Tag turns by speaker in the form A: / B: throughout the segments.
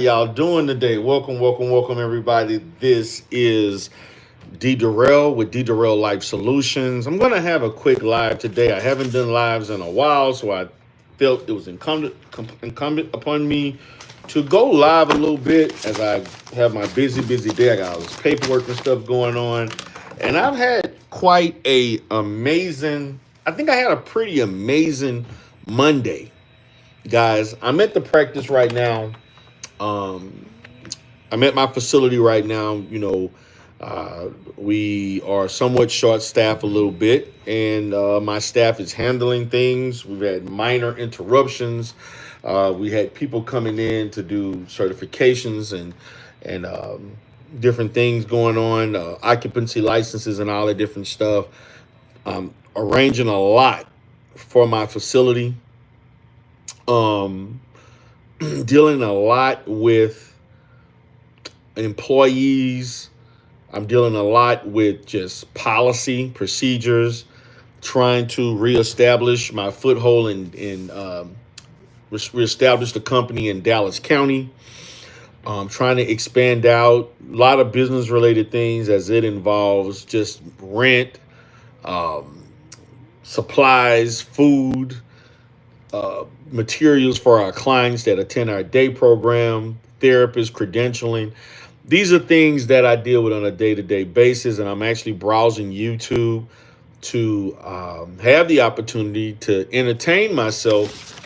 A: Y'all doing today? Welcome, everybody. This is D Durrell with D Durrell Life Solutions. I'm gonna have a quick live today. I haven't done lives in a while, so I felt it was incumbent upon me to go live a little bit as I have my busy day. I got all this paperwork and stuff going on, and I've had quite a amazing. I think I had a pretty amazing Monday, guys. I'm at the practice right now. Um, I'm at my facility right now. We are somewhat short staffed a little bit, and my staff is handling things. We've had minor interruptions. We had people coming in to do certifications and different things going on, occupancy licenses and all that different stuff. Arranging a lot for my facility. Um, Dealing a lot with employees. I'm dealing a lot with just policy, procedures, trying to reestablish my foothold in reestablish the company in Dallas County. Trying to expand out a lot of business related things as it involves just rent, um, supplies, food, materials for our clients that attend our day program, therapists, credentialing. These are things that I deal with on a day to day basis, and I'm actually browsing YouTube to have the opportunity to entertain myself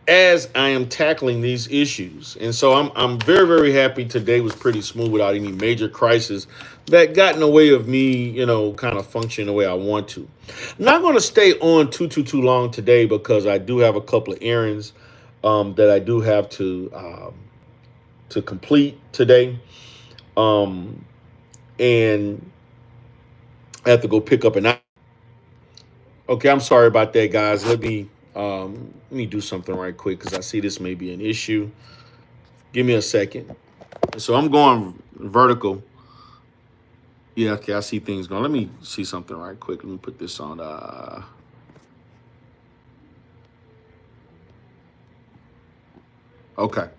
A: as I am tackling these issues. And so I'm very happy today was pretty smooth without any major crisis that got in the way of me, kind of functioning the way I want to. I'm not going to stay on too long today because I do have a couple of errands that I do have to complete today. Um, and I have to go pick up an. Okay, I'm sorry about that, guys. Let me do something right quick because I see this may be an issue. Give me a second. So I'm going vertical. Yeah, okay, I see things going. Let me see something right quick. Let me put this on. Okay.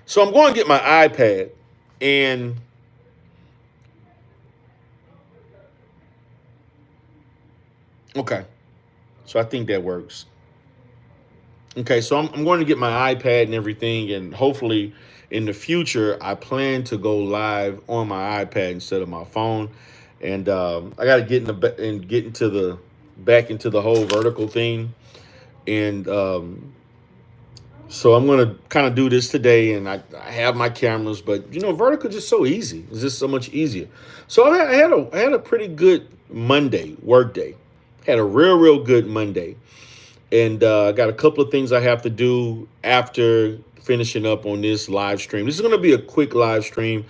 A: So I'm going to get my iPad and okay. So I think that works. Okay, so I'm going to get my iPad and everything, and hopefully in the future, I plan to go live on my iPad instead of my phone. And I got to get in and get into the back into the whole vertical thing. And so I'm going to kind of do this today, and I have my cameras, but vertical is just so easy. It's just so much easier. So I had a pretty good Monday work day. Had a real good Monday and I got a couple of things I have to do after finishing up on this live stream. This is going to be a quick live stream.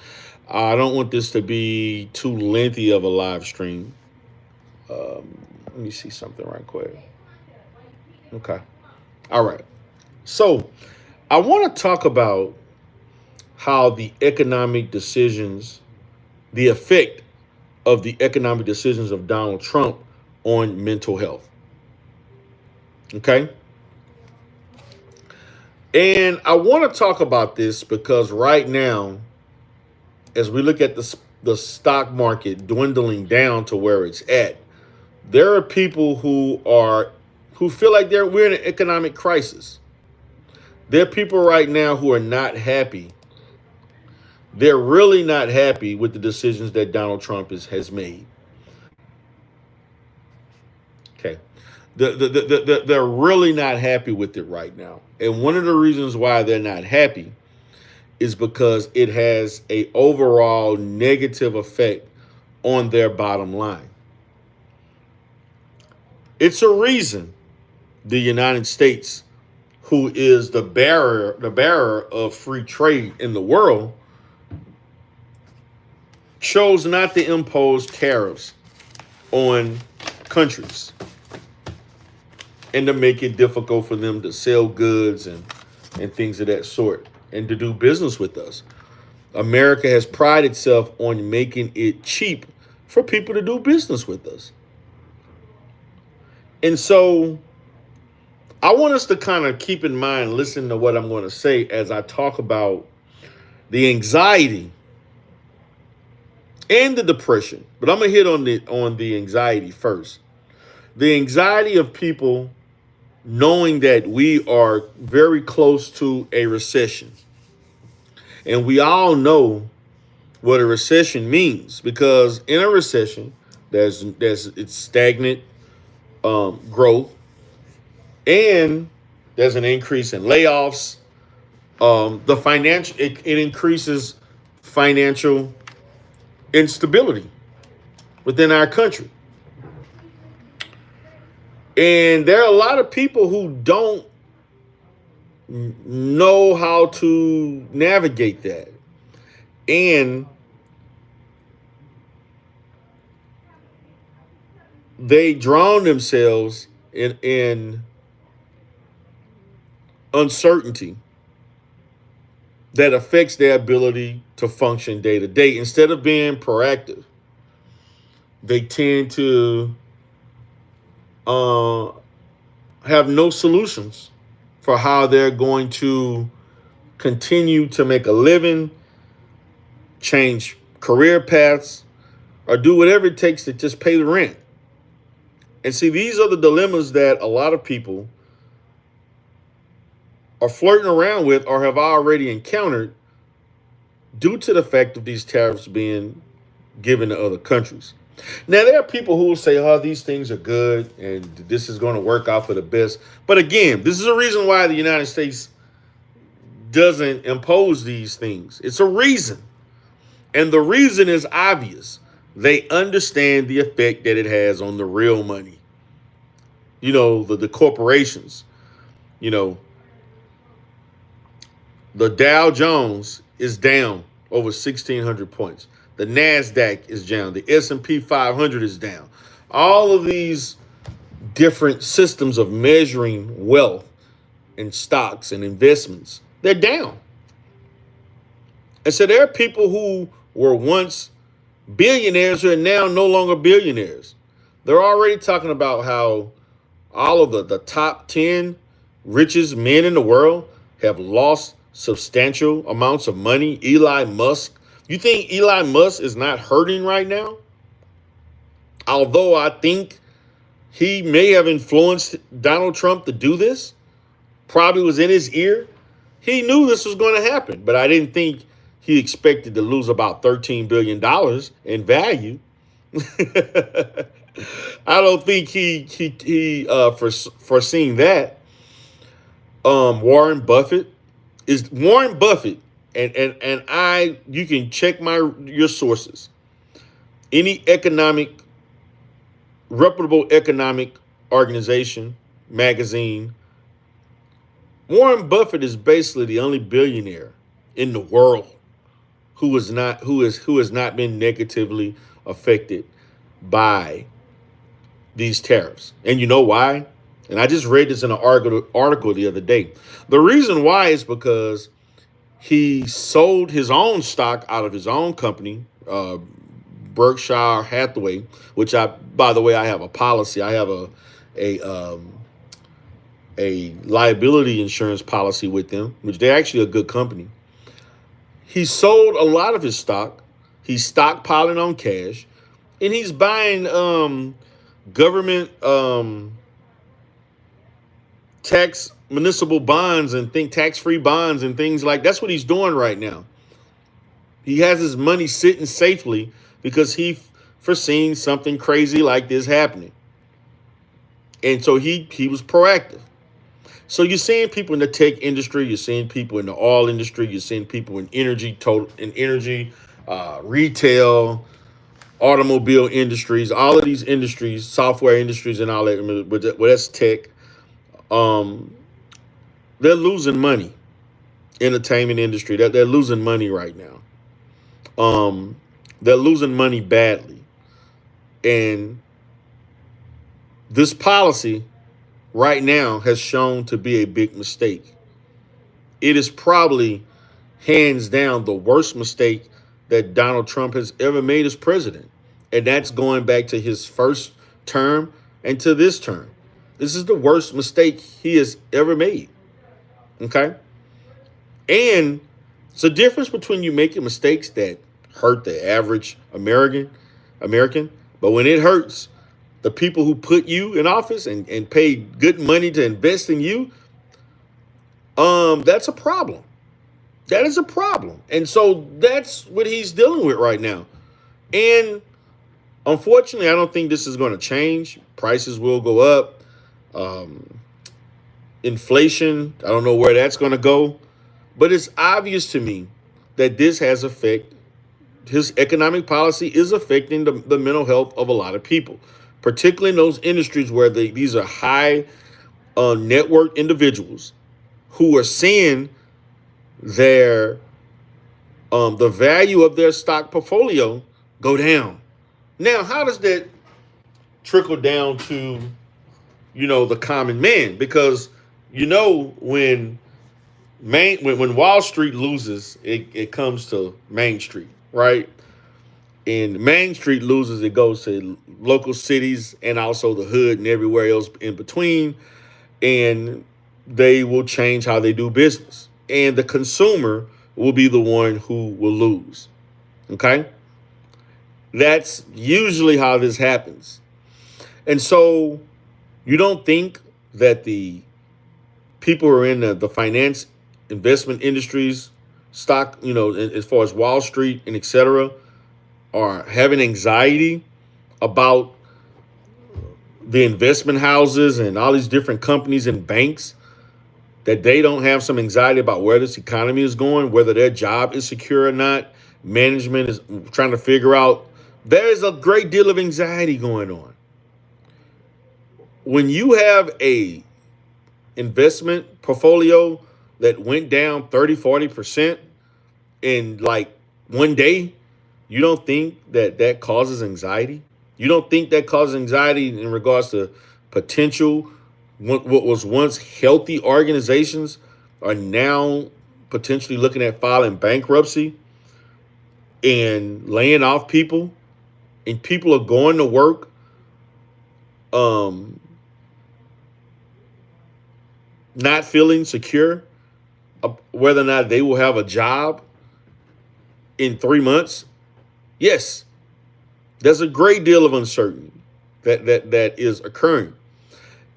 A: I don't want this to be too lengthy of a live stream. Let me see something right quick. Okay. All right. So I want to talk about how the effect of the economic decisions of Donald Trump on mental health. Okay. And I want to talk about this because right now, as we look at the stock market dwindling down to where it's at, there are people who feel like we're in an economic crisis. There are people right now who are not happy. They're really not happy with the decisions that Donald Trump has made. Okay. They're really not happy with it right now. And one of the reasons why they're not happy is because it has a overall negative effect on their bottom line. It's a reason the United States, who is the bearer of free trade in the world, chose not to impose tariffs on countries and to make it difficult for them to sell goods and things of that sort and to do business with us. America has prided itself on making it cheap for people to do business with us. And so I want us to kind of keep in mind, listen to what I'm going to say as I talk about the anxiety and the depression. But I'm gonna hit on the anxiety first. The anxiety of people knowing that we are very close to a recession. And we all know what a recession means, because in a recession, there's it's stagnant growth, and there's an increase in layoffs. The financial it increases financial instability within our country. And there are a lot of people who don't know how to navigate that. And they drown themselves in uncertainty that affects their ability to function day to day. Instead of being proactive, they tend to uh, have no solutions for how they're going to continue to make a living, change career paths, or do whatever it takes to just pay the rent. And see, these are the dilemmas that a lot of people are flirting around with or have already encountered due to the fact of these tariffs being given to other countries. Now, there are people who will say, oh, these things are good and this is going to work out for the best. But again, this is a reason why the United States doesn't impose these things. It's a reason. And the reason is obvious. They understand the effect that it has on the real money. The corporations. The Dow Jones is down over 1,600 points. The NASDAQ is down. The S&P 500 is down. All of these different systems of measuring wealth and stocks and investments, they're down. And so there are people who were once billionaires who are now no longer billionaires. They're already talking about how all of the top 10 richest men in the world have lost substantial amounts of money. Elon Musk. You think Elon Musk is not hurting right now? Although I think he may have influenced Donald Trump to do this, probably was in his ear. He knew this was going to happen, but I didn't think he expected to lose about $13 billion in value. I don't think he foreseen that. Warren Buffett, and you can check your sources. Any reputable economic organization, magazine, Warren Buffett is basically the only billionaire in the world who has not been negatively affected by these tariffs. And you know why? And I just read this in an article the other day. The reason why is because he sold his own stock out of his own company, Berkshire Hathaway, which by the way, I have a policy. I have a liability insurance policy with them, which they're actually a good company. He sold a lot of his stock. He's stockpiling on cash, and he's buying government municipal bonds and tax-free bonds and things like that's what he's doing right now. He has his money sitting safely because he foreseen something crazy like this happening. And so he was proactive. So you're seeing people in the tech industry, you're seeing people in the oil industry, you're seeing people in energy, retail, automobile industries, all of these industries, software industries and all that, well, that's tech. They're losing money. Entertainment industry, they're losing money right now. They're losing money badly. And this policy right now has shown to be a big mistake. It is probably hands down the worst mistake that Donald Trump has ever made as president. And that's going back to his first term and to this term. This is the worst mistake he has ever made. Okay? And It's a difference between you making mistakes that hurt the average American, but when it hurts the people who put you in office and pay good money to invest in you, that's a problem. That is a problem. And so that's what he's dealing with right now. And unfortunately, I don't think this is going to change. Prices will go up. Um, Inflation, I don't know where that's going to go. But it's obvious to me that this has affect his economic policy is affecting the mental health of a lot of people, particularly in those industries where these are high network individuals who are seeing their the value of their stock portfolio go down. Now, how does that trickle down to the common man? Because when when Wall Street loses, it comes to Main Street, right? And Main Street loses, it goes to local cities and also the hood and everywhere else in between. And they will change how they do business. And the consumer will be the one who will lose. Okay? That's usually how this happens. And so you don't think that the people who are in the finance investment industries, stock, as far as Wall Street and et cetera, are having anxiety about the investment houses and all these different companies and banks, that they don't have some anxiety about where this economy is going, whether their job is secure or not. Management is trying to figure out. There is a great deal of anxiety going on. When you have a investment portfolio that went down 30-40% in like one day, you don't think that causes anxiety? You don't think that causes anxiety in regards to potential what was once healthy organizations are now potentially looking at filing bankruptcy and laying off people, and people are going to work not feeling secure whether or not they will have a job in 3 months? Yes, there's a great deal of uncertainty that is occurring.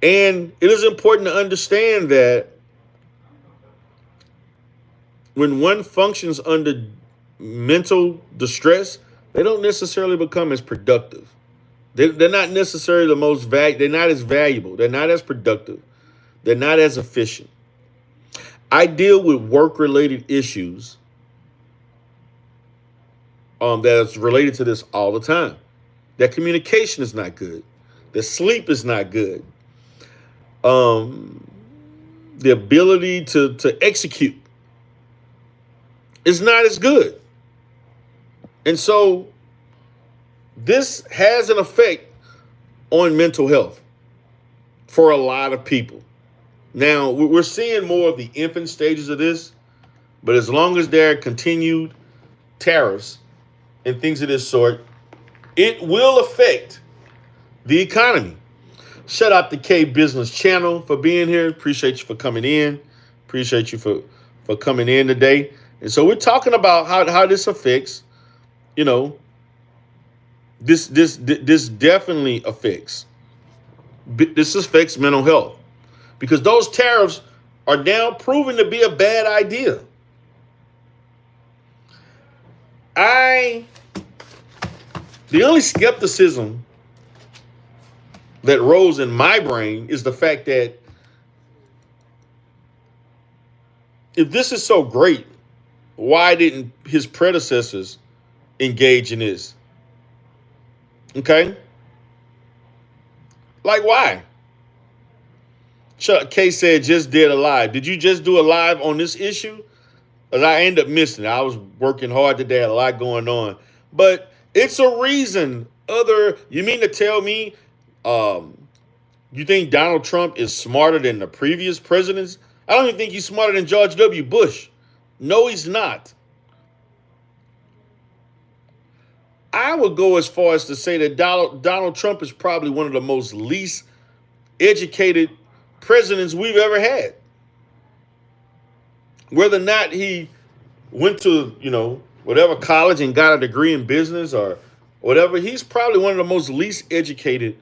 A: And it is important to understand that when one functions under mental distress, they don't necessarily become as productive. They're not necessarily the most they're not as valuable. They're not as productive. They're not as efficient. I deal with work-related issues that's related to this all the time. That communication is not good. The sleep is not good. The ability to execute is not as good. And so this has an effect on mental health for a lot of people. Now, we're seeing more of the infant stages of this, but as long as there are continued tariffs and things of this sort, it will affect the economy. Shout out to K Business Channel for being here. Appreciate you for coming in. Appreciate you for coming in today. And so we're talking about how this affects, this definitely affects. This affects mental health because those tariffs are now proven to be a bad idea. The only skepticism that rose in my brain is the fact that if this is so great, why didn't his predecessors engage in this? Okay? Like, why? Chuck K said, just did a live. Did you just do a live on this issue? Because I ended up missing it. I was working hard today, had a lot going on. But it's a reason. You mean to tell me you think Donald Trump is smarter than the previous presidents? I don't even think he's smarter than George W. Bush. No, he's not. I would go as far as to say that Donald Trump is probably one of the most least educated presidents we've ever had. Whether or not he went to, whatever college and got a degree in business or whatever, he's probably one of the most least educated.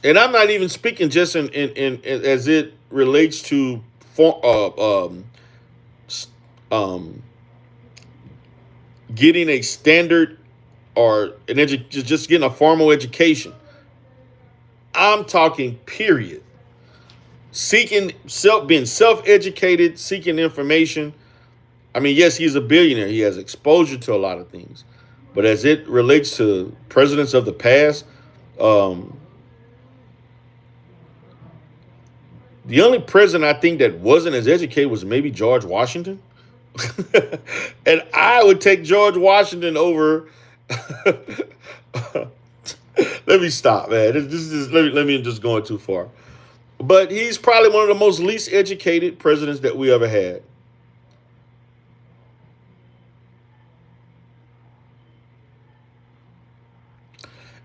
A: And I'm not even speaking just in as it relates to for, um, getting a standard or just getting a formal education. I'm talking period. Being self-educated, seeking information. I mean, yes, he's a billionaire. He has exposure to a lot of things. But as it relates to presidents of the past, um, the only president I think that wasn't as educated was maybe George Washington. And I would take George Washington over. Let me stop, man. Let me just going too far. But he's probably one of the most least educated presidents that we ever had.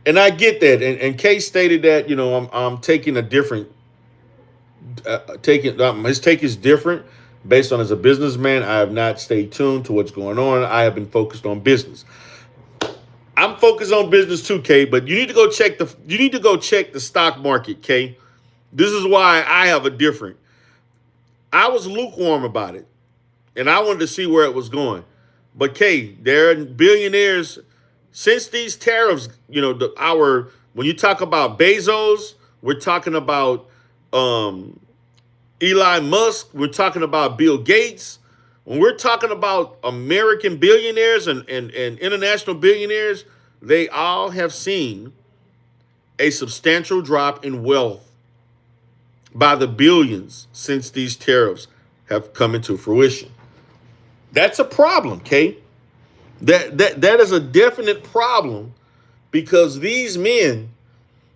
A: And I get that. And Kay stated that, I'm taking a different, his take is different based on as a businessman. I have not stayed tuned to what's going on. I have been focused on business. I'm focused on business too, Kay, but you need to go check the stock market, Kay. This is why I have a different. I was lukewarm about it, and I wanted to see where it was going. But Kay, there are billionaires since these tariffs. When you talk about Bezos, we're talking about Elon Musk, we're talking about Bill Gates. When we're talking about American billionaires and international billionaires, they all have seen a substantial drop in wealth by the billions since these tariffs have come into fruition. That's a problem, Kay. That is a definite problem because these men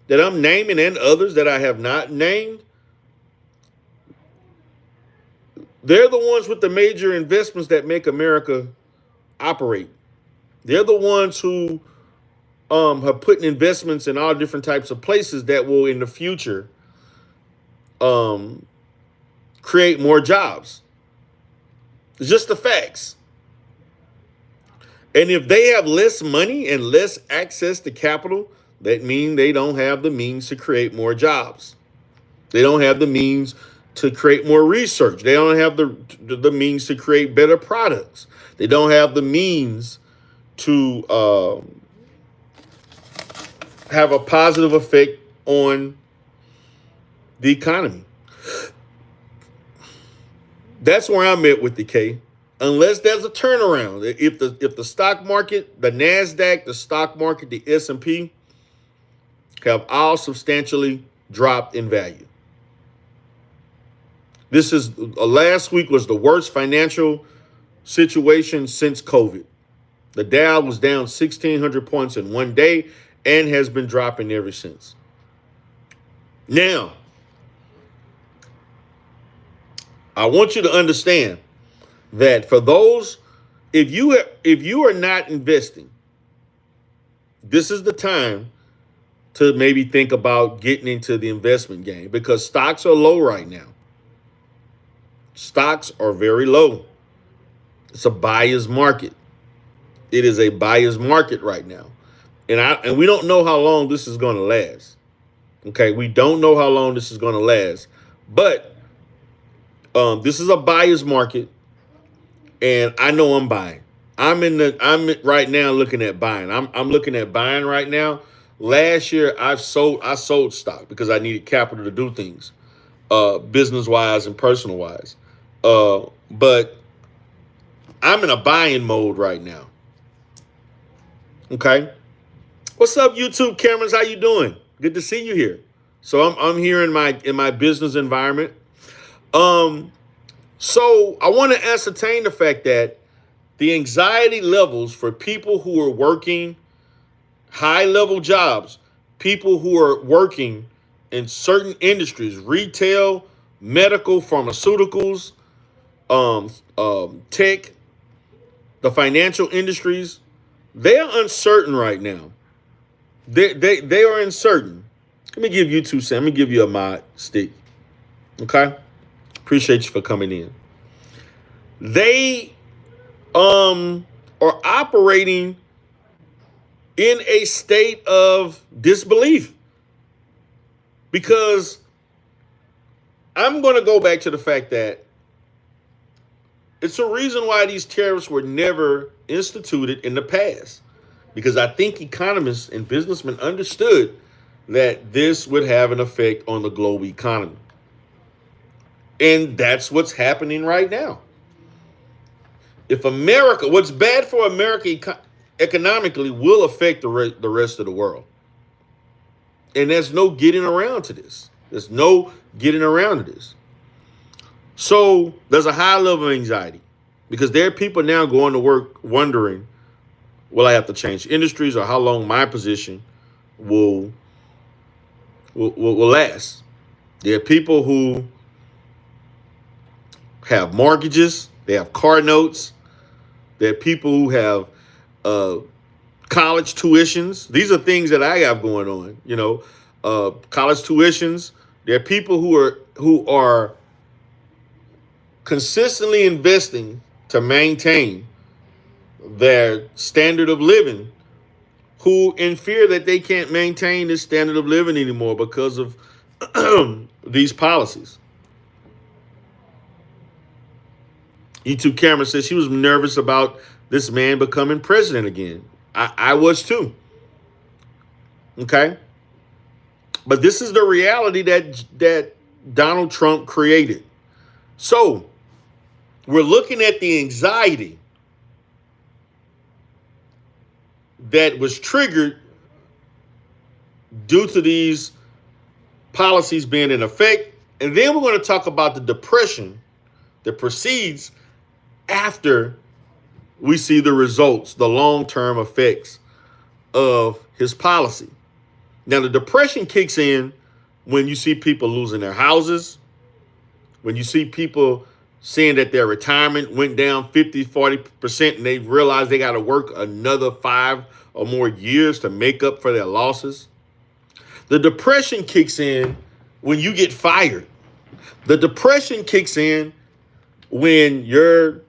A: that I'm naming and others that I have not named, they're the ones with the major investments that make America operate. They're the ones who have put investments in all different types of places that will in the future create more jobs. It's just the facts. And if they have less money and less access to capital, that means they don't have the means to create more jobs. They don't have the means to create more research. They don't have the means to create better products. They don't have the means to have a positive effect on the economy. That's where I'm at with the K. Unless there's a turnaround, if the stock market, the Nasdaq, the stock market, the S&P have all substantially dropped in value. This is last week was the worst financial situation since COVID. The Dow was down 1,600 points in one day and has been dropping ever since. Now, I want you to understand that for those, if you are not investing, this is the time to maybe think about getting into the investment game because stocks are low right now. Stocks are very low. It's a buyer's market. It is a buyer's market right now. And we don't know how long this is going to last. Okay, we don't know how long this is going to last. But this is a buyer's market. And I know I'm buying. I'm right now looking at buying. I'm looking at buying right now. Last year I sold stock because I needed capital to do things, business wise and personal wise. But I'm in a buying mode right now. Okay. What's up, YouTube cameras? How you doing? Good to see you here. So I'm here in my business environment. So I want to ascertain the fact that the anxiety levels for people who are working high level jobs, people who are working in certain industries, retail, medical, pharmaceuticals, tech, the financial industries, they are uncertain right now. They are uncertain. Let me give you 2 cents. Let me give you a mod stick. Okay? Appreciate you for coming in. They are operating in a state of disbelief, because I'm going to go back to the fact that it's a reason why these tariffs were never instituted in the past, because I think economists and businessmen understood that this would have an effect on the global economy. And that's what's happening right now. If America, what's bad for America economically will affect the rest of the world. And there's no getting around to this. There's no getting around to this. So there's a high level of anxiety, because there are people now going to work wondering, will I have to change industries, or how long my position will last. There are people who have mortgages, they have car notes, there are people who have college tuitions. These are things that I have going on, college tuitions. There are people who are consistently investing to maintain their standard of living, who in fear that they can't maintain this standard of living anymore because of these policies. YouTube Camera says she was nervous about this man becoming president again. I was too. Okay? But this is the reality that Donald Trump created. So we're looking at the anxiety that was triggered due to these policies being in effect. And then we're going to talk about the depression that proceeds after we see the results, the long-term effects of his policy. Now, the depression kicks in when you see people losing their houses, when you see people seeing that their retirement went down 50, 40%, and they realize they got to work another 5 or more years to make up for their losses. The depression kicks in when you get fired. The depression kicks in when your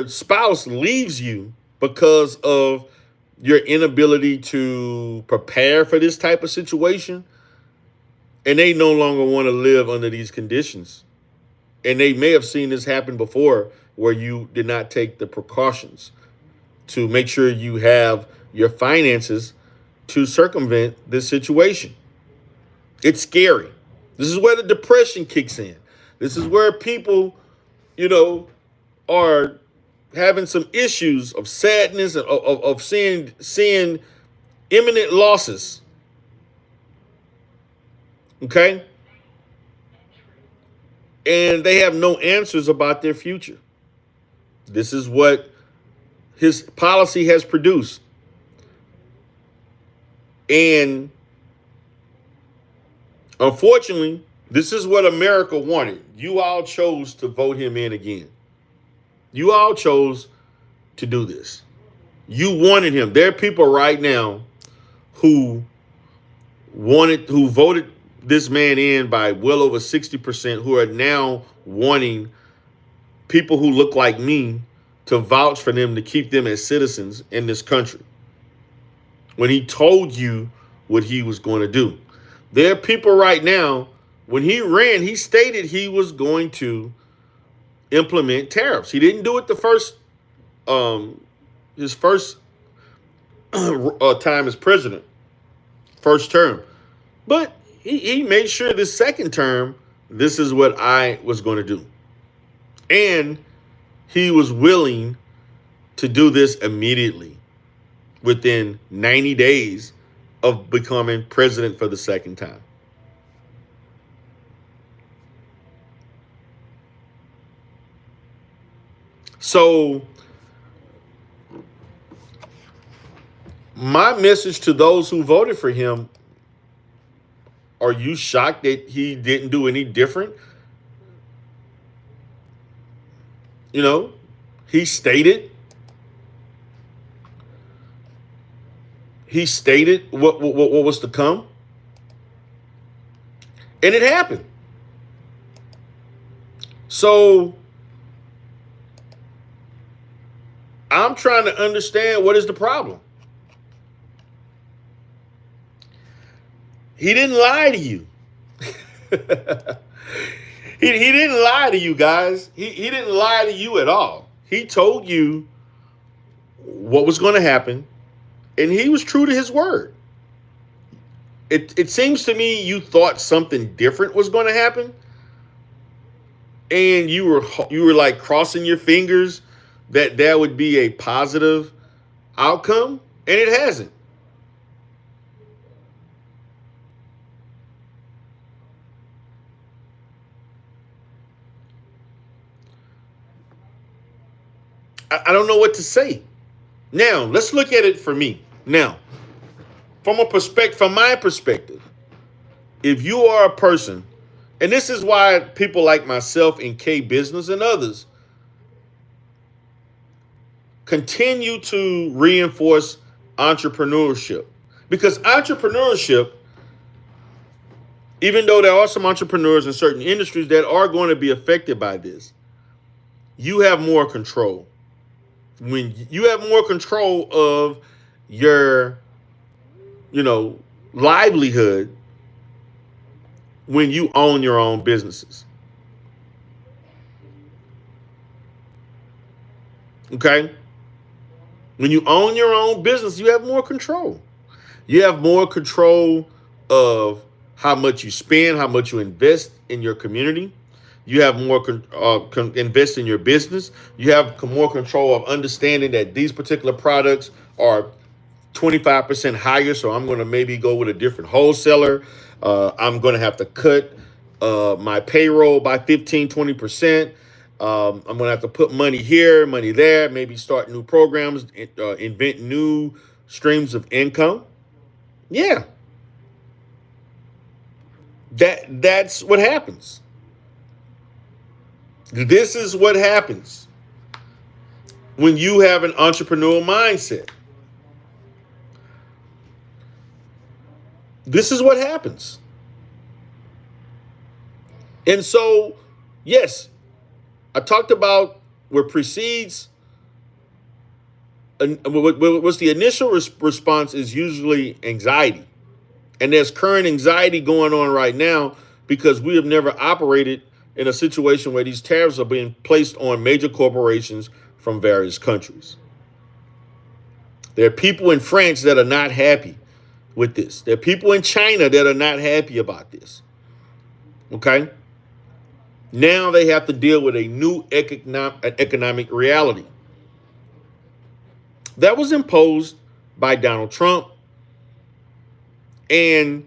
A: spouse leaves you because of your inability to prepare for this type of situation, and they no longer want to live under these conditions. And they may have seen this happen before, where you did not take the precautions to make sure you have your finances to circumvent this situation. It's scary. This is where the depression kicks in. This is where people, are having some issues of sadness, of seeing imminent losses. Okay? And they have no answers about their future. This is what his policy has produced. And unfortunately, this is what America wanted. You all chose to vote him in again. You all chose to do this. You wanted him. There are people right now who voted this man in by well over 60%, who are now wanting people who look like me to vouch for them, to keep them as citizens in this country, when he told you what he was going to do. There are people right now, when he ran, he stated he was going to implement tariffs. He didn't do it his first time as president, first term. But he made sure this second term, this is what I was going to do. And he was willing to do this immediately, within 90 days of becoming president for the second time. So my message to those who voted for him, are you shocked that he didn't do any different? He stated what was to come, and it happened. So I'm trying to understand what is the problem. He didn't lie to you. He didn't lie to you guys. He didn't lie to you at all. He told you what was going to happen, and he was true to his word. It seems to me you thought something different was going to happen, and you were like crossing your fingers that that would be a positive outcome, and it hasn't. I don't know what to say. Now let's look at it for me. Now, from my perspective, if you are a person, and this is why people like myself in K Business and others continue to reinforce entrepreneurship. Because entrepreneurship, even though there are some entrepreneurs in certain industries that are going to be affected by this, you have more control. When you have more control of your, you know, livelihood when you own your own businesses. Okay? When you own your own business, you have more control. You have more control of how much you spend, how much you invest in your community. You have more invest in your business. You have more control of understanding that these particular products are 25% higher. So I'm going to maybe go with a different wholesaler. I'm going to have to cut my payroll by 15, 20%. I'm going to have to put money here, money there, maybe start new programs, invent new streams of income. Yeah, that's what happens. This is what happens when you have an entrepreneurial mindset. This is what happens. And so, yes, I talked about what precedes, what's the initial response is usually anxiety. And there's current anxiety going on right now because we have never operated in a situation where these tariffs are being placed on major corporations from various countries. There are people in France that are not happy with this. There are people in China that are not happy about this. Okay? Now they have to deal with a new economic reality that was imposed by Donald Trump. And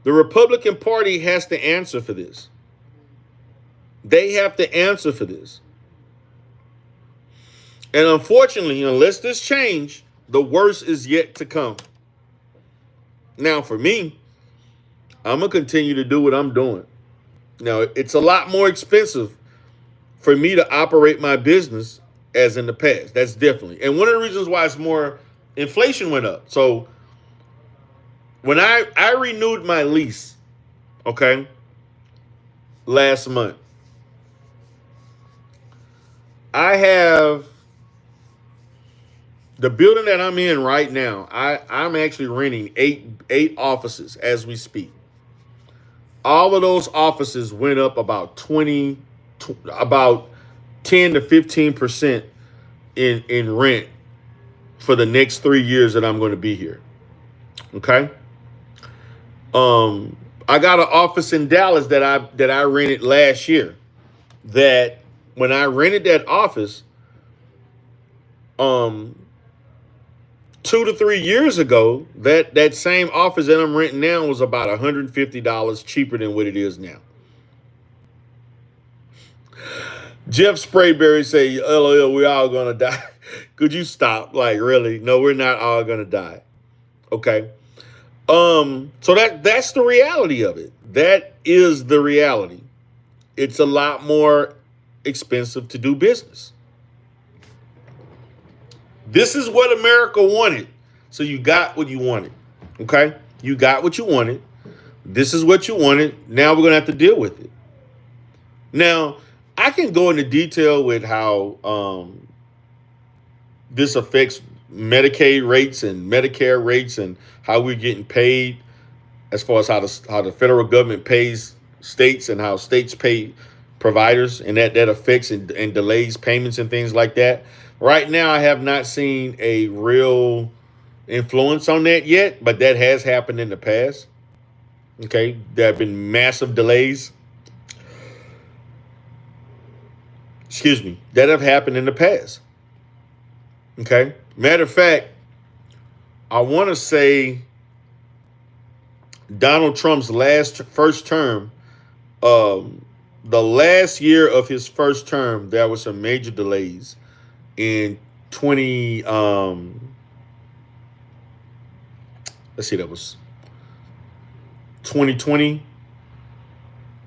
A: the Republican Party has to answer for this. They have to answer for this. And unfortunately, unless this change, the worst is yet to come. Now, for me, I'm going to continue to do what I'm doing. Now, it's a lot more expensive for me to operate my business as in the past. That's definitely. And one of the reasons why it's more, inflation went up. So when I renewed my lease, okay, last month, I have the building that I'm in right now. I'm actually renting eight offices as we speak. All of those offices went up about about 10 to 15% in rent for the next 3 years that I'm going to be here. Okay. I got an office in Dallas that I rented last year. That when I rented that office, um, 2 to 3 years ago, that same office that I'm renting now was about $150 cheaper than what it is now. Jeff Sprayberry say, "LOL, we're all gonna die." Could you stop? Like, really? No, we're not all gonna die. Okay. So that's the reality of it. That is the reality. It's a lot more expensive to do business. This is what America wanted. So you got what you wanted. Okay? You got what you wanted. This is what you wanted. Now we're going to have to deal with it. Now, I can go into detail with how this affects Medicaid rates and Medicare rates and how we're getting paid, as far as how the federal government pays states and how states pay providers, and that affects and delays payments and things like that. Right now, I have not seen a real influence on that yet, but that has happened in the past. Okay, there have been massive delays. Excuse me, that have happened in the past. Okay, matter of fact, I want to say Donald Trump's first term, the last year of his first term, there was some major delays in 20. Let's see, that was 2020.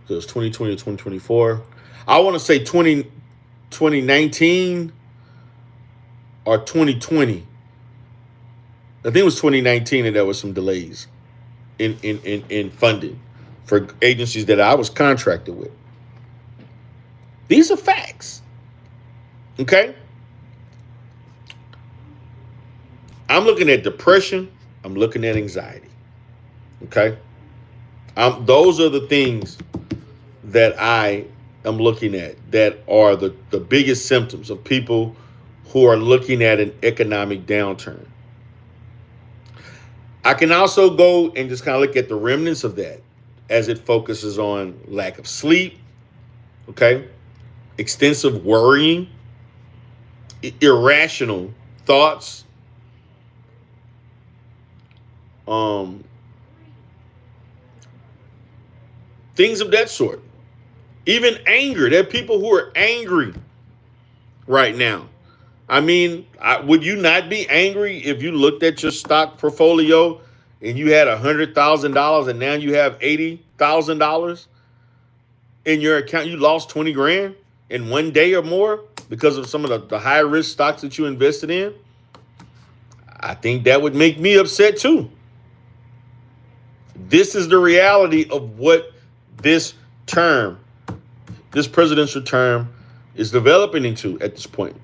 A: So it was 2020 to 2024. I want to say 2019 or 2020. I think it was 2019, and there was some delays in funding for agencies that I was contracted with. These are facts. Okay? I'm looking at depression. I'm looking at anxiety. Okay? Those are the things that I am looking at that are the biggest symptoms of people who are looking at an economic downturn. I can also go and just kind of look at the remnants of that as it focuses on lack of sleep, okay, extensive worrying, irrational thoughts, things of that sort. Even anger. There are people who are angry right now. I mean, would you not be angry if you looked at your stock portfolio and you had $100,000 and now you have $80,000 in your account? You lost 20 grand in one day or more because of some of the high risk stocks that you invested in. I think that would make me upset too. This is the reality of what this presidential term is developing into at this point.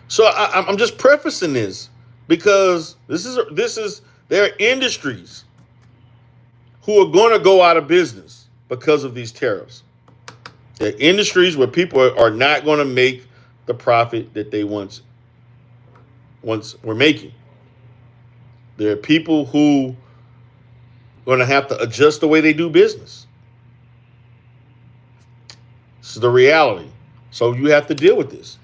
A: So I'm just prefacing this because there are industries who are going to go out of business because of these tariffs. There are industries where people are not going to make the profit that they once were making. There are people who are going to have to adjust the way they do business. This is the reality. So you have to deal with this.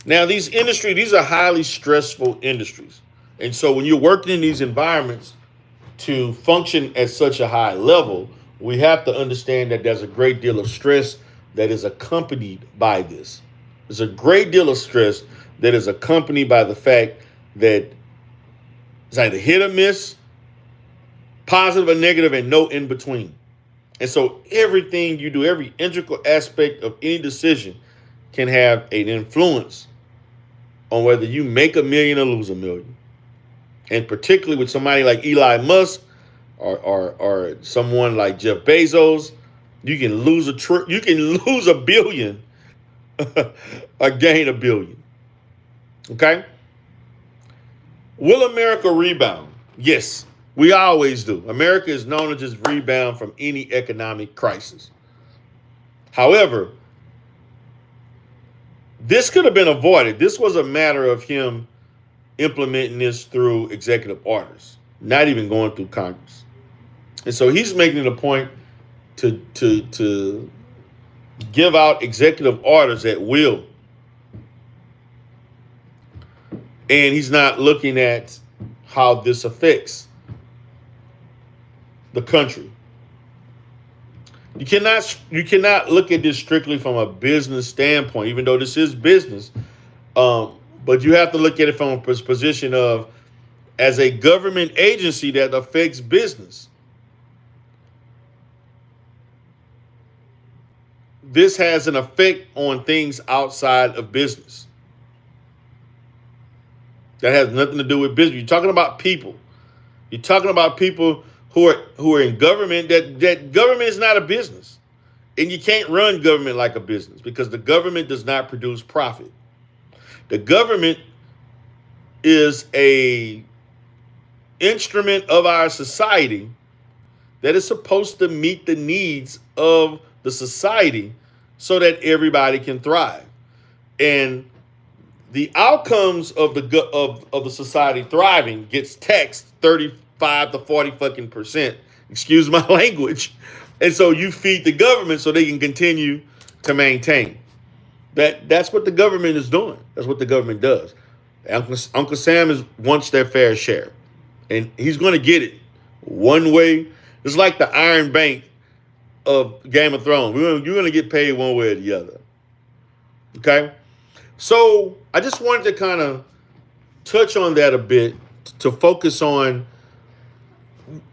A: Now, these are highly stressful industries. And so when you're working in these environments to function at such a high level, we have to understand that there's a great deal of stress that is accompanied by this. There's a great deal of stress that is accompanied by the fact that it's either hit or miss, positive or negative, and no in between. And so everything you do, every integral aspect of any decision can have an influence on whether you make $1 million or lose $1 million. And particularly with somebody like Elon Musk or someone like Jeff Bezos, you can lose $1 billion or gain $1 billion. Okay? Will America rebound? Yes, we always do. America is known to just rebound from any economic crisis. However, this could have been avoided. This was a matter of him implementing this through executive orders, not even going through Congress. And so he's making it a point to give out executive orders at will. And he's not looking at how this affects the country. You cannot look at this strictly from a business standpoint, even though this is business. But you have to look at it from a position of, as a government agency that affects business, this has an effect on things outside of business. That has nothing to do with business. You're talking about people. You're talking about people who are in government. That government is not a business. And you can't run government like a business because the government does not produce profit. The government is a instrument of our society that is supposed to meet the needs of the society so that everybody can thrive. And the outcomes of the society thriving gets taxed 35 to 40 fucking percent. Excuse my language. And so you feed the government so they can continue to maintain. That's what the government is doing. That's what the government does. Uncle Sam wants their fair share. And he's going to get it one way. It's like the Iron Bank of Game of Thrones. You're going to get paid one way or the other. Okay? So I just wanted to kind of touch on that a bit to focus on,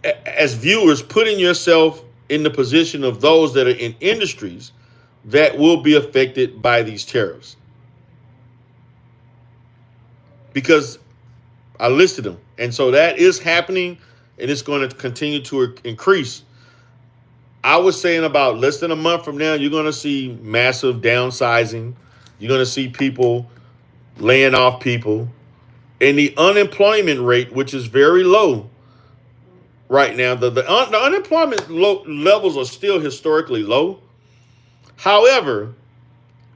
A: as viewers, putting yourself in the position of those that are in industries that will be affected by these tariffs. Because I listed them. And so that is happening, and it's going to continue to increase. I was saying about less than a month from now, you're going to see massive downsizing. You're going to see people laying off people. And the unemployment rate, which is very low right now, the unemployment levels are still historically low. However,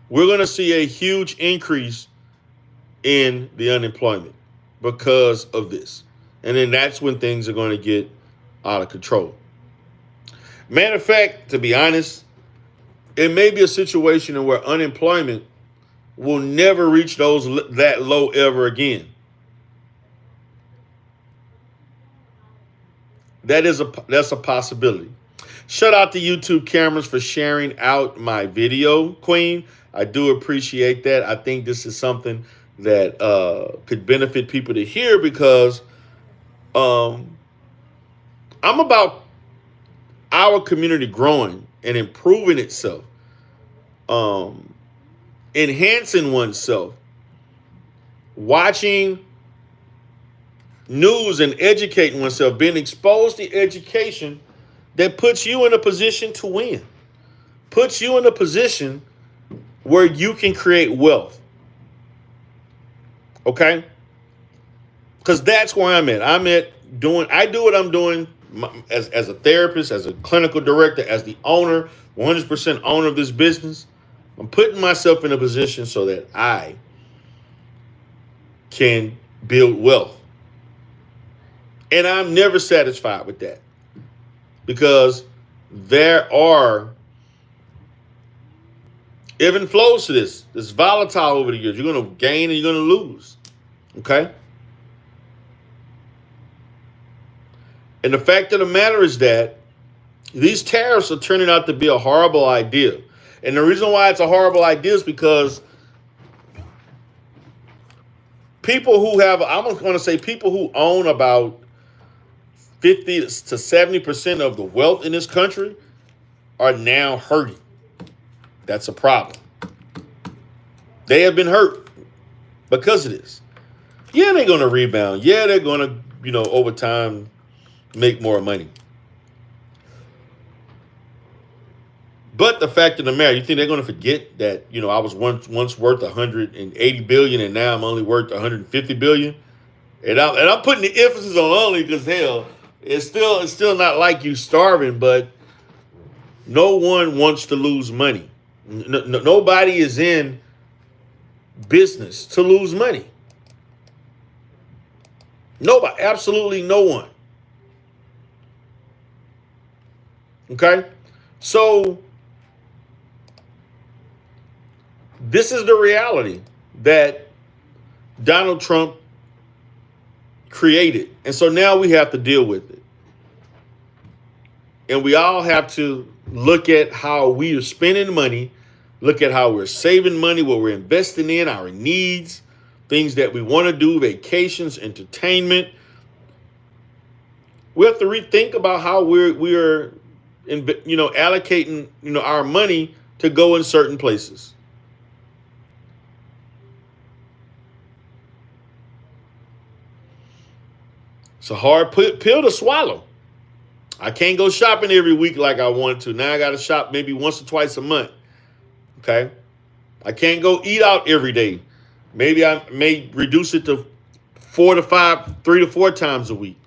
A: we're going to see a huge increase in the unemployment because of this. And then that's when things are going to get out of control. Matter of fact, to be honest, it may be a situation where unemployment will never reach that low ever again. That's a possibility. Shout out to YouTube cameras for sharing out my video, Queen. I do appreciate that. I think this is something that could benefit people to hear because I'm about our community growing and improving itself, enhancing oneself, watching news and educating oneself, being exposed to education that puts you in a position to win, puts you in a position where you can create wealth. Okay? Because that's where I'm at. I do what I'm doing as a therapist, as a clinical director, as the owner, 100% owner of this business. I'm putting myself in a position so that I can build wealth. And I'm never satisfied with that because there are ebb and flows to this. It's volatile over the years. You're going to gain and you're going to lose. Okay? And the fact of the matter is that these tariffs are turning out to be a horrible idea. And the reason why it's a horrible idea is because people who own about 50 to 70% of the wealth in this country are now hurting. That's a problem. They have been hurt because of this. Yeah, they're going to rebound. Yeah, they're going to, over time make more money. But the fact of the matter, you think they're going to forget that, I was once worth 180 billion and now I'm only worth 150 billion? And I'm putting the emphasis on only because, hell, it's still not like you starving, but no one wants to lose money. Nobody is in business to lose money. Nobody, absolutely no one. Okay? So this is the reality that Donald Trump created. And so now we have to deal with it. And we all have to look at how we are spending money, look at how we're saving money, what we're investing in, our needs, things that we want to do, vacations, entertainment. We have to rethink about how we're allocating, our money to go in certain places. It's a hard pill to swallow. I can't go shopping every week like I wanted to. Now I got to shop maybe once or twice a month. Okay. I can't go eat out every day. Maybe I may reduce it to 4 to 5, 3 to 4 times a week.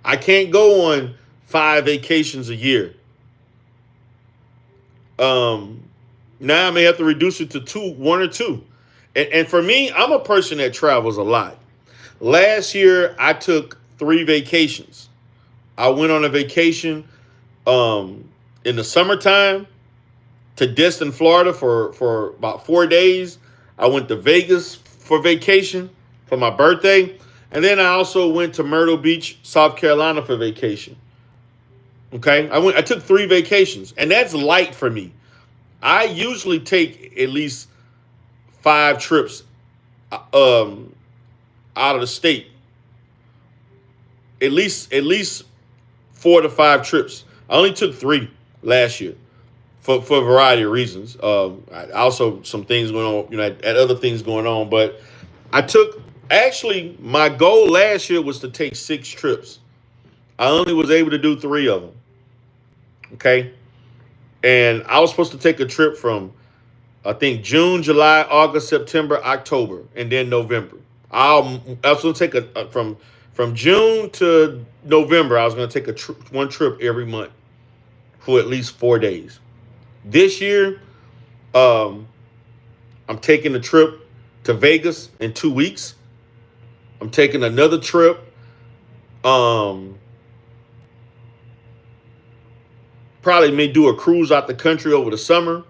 A: I can't go on 5 vacations a year. Now I may have to reduce it to 1 or 2. And for me, I'm a person that travels a lot. Last year, I took 3 vacations. I went on a vacation in the summertime to Destin, Florida for about 4 days. I went to Vegas for vacation for my birthday. And then I also went to Myrtle Beach, South Carolina for vacation. Okay. I took 3 vacations, and that's light for me. I usually take at least 5 trips out of the state. At least 4 to 5 trips. I only took 3 last year for a variety of reasons. Also some things going on, had other things going on, but I took actually my goal last year was to take 6 trips. I only was able to do 3 of them. Okay. And I was supposed to take a trip from, I think, June, July, August, September, October, and then November. I was going to take from June to November. I was going to take one trip every month for at least 4 days. This year, I'm taking a trip to Vegas in 2 weeks. I'm taking another trip. Probably may do a cruise out the country over the summer.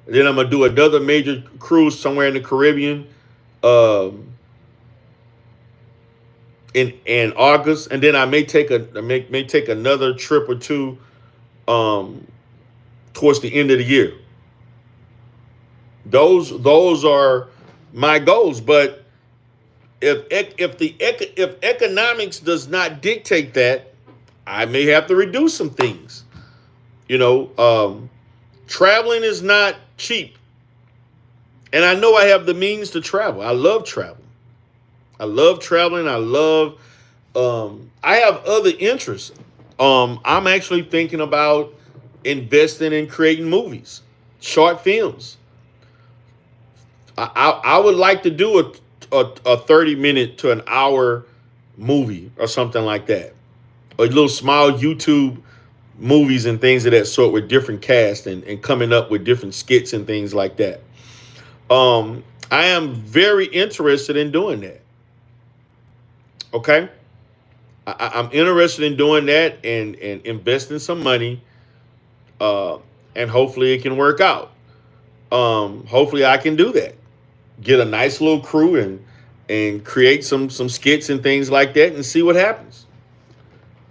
A: Then I'm gonna do another major cruise somewhere in the Caribbean in August, and then I may take another trip or 2 towards the end of the year. Those are my goals, but if economics does not dictate that, I may have to reduce some things. Traveling is not cheap. And I know I have the means to travel. I love traveling. I have other interests. I'm actually thinking about investing in creating movies, short films. I would like to do a 30-minute to an hour movie or something like that. A little small YouTube movies and things of that sort with different cast and coming up with different skits and things like that. I am very interested in doing that. Okay. I'm interested in doing that and investing some money. And hopefully it can work out. Hopefully I can do that. Get a nice little crew and create some skits and things like that and see what happens.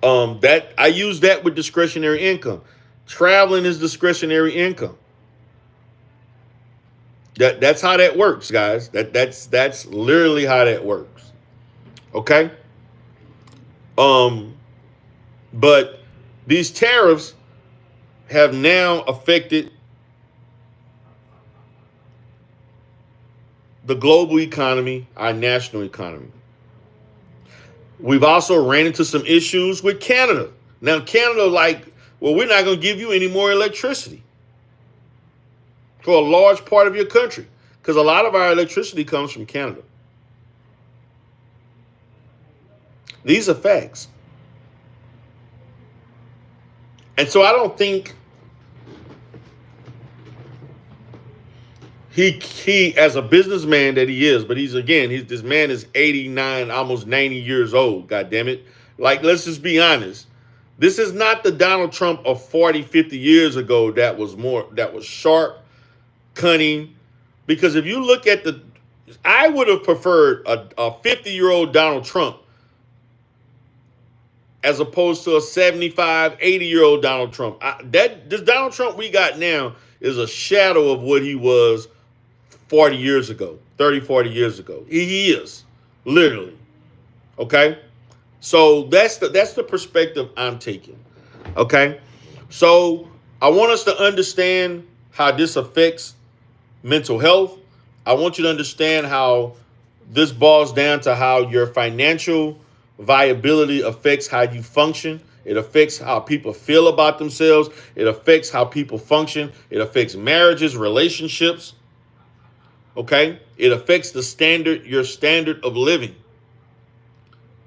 A: That I use that with discretionary income. Traveling is discretionary income. That's how that works, guys. That's literally how that works. Okay. But these tariffs have now affected the global economy, our national economy. We've also ran into some issues with Canada. Now, Canada, we're not going to give you any more electricity for a large part of your country because a lot of our electricity comes from Canada. These are facts. And so I don't think he as a businessman that he is, but this man is 89, almost 90 years old. God damn it. Let's just be honest. This is not the Donald Trump of 40, 50 years ago that was sharp, cunning. Because if you look at I would have preferred a 50-year-old Donald Trump as opposed to a 75, 80-year-old Donald Trump. This Donald Trump we got now is a shadow of what he was 40 years ago, 30, 40 years ago. He is, literally. Okay? So that's the perspective I'm taking. Okay? So I want us to understand how this affects mental health. I want you to understand how this boils down to how your financial viability affects how you function It affects how people feel about themselves. It affects how people function. It affects marriages, relationships. Okay? It affects your standard of living.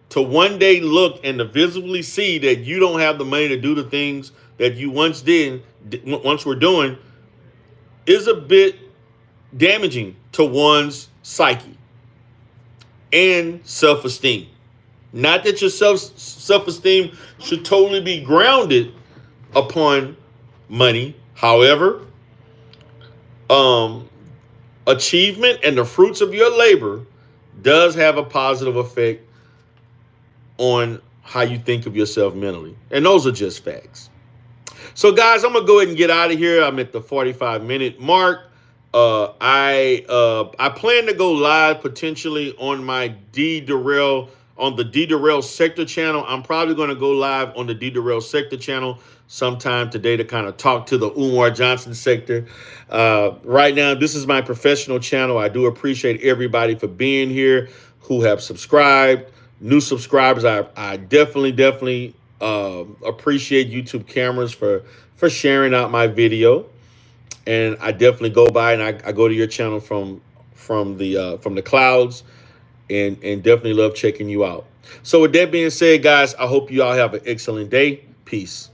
A: To one day look and to visibly see that you don't have the money to do the things that you once were doing, is a bit damaging to one's psyche and self-esteem. Not that your self-esteem should totally be grounded upon money. However, achievement and the fruits of your labor does have a positive effect on how you think of yourself mentally. And those are just facts. So, guys, I'm gonna go ahead and get out of here. I'm at the 45-minute mark. I plan to go live potentially on my on the D Darrell Sector channel. I'm probably going to go live on the D Darrell Sector channel sometime today to kind of talk to the Umar Johnson sector. Right now, this is my professional channel. I do appreciate everybody for being here who have subscribed. New subscribers, I definitely appreciate YouTube cameras for sharing out my video. And I definitely go by and I go to your channel from the clouds, and definitely love checking you out. So with that being said, guys, I hope you all have an excellent day. Peace.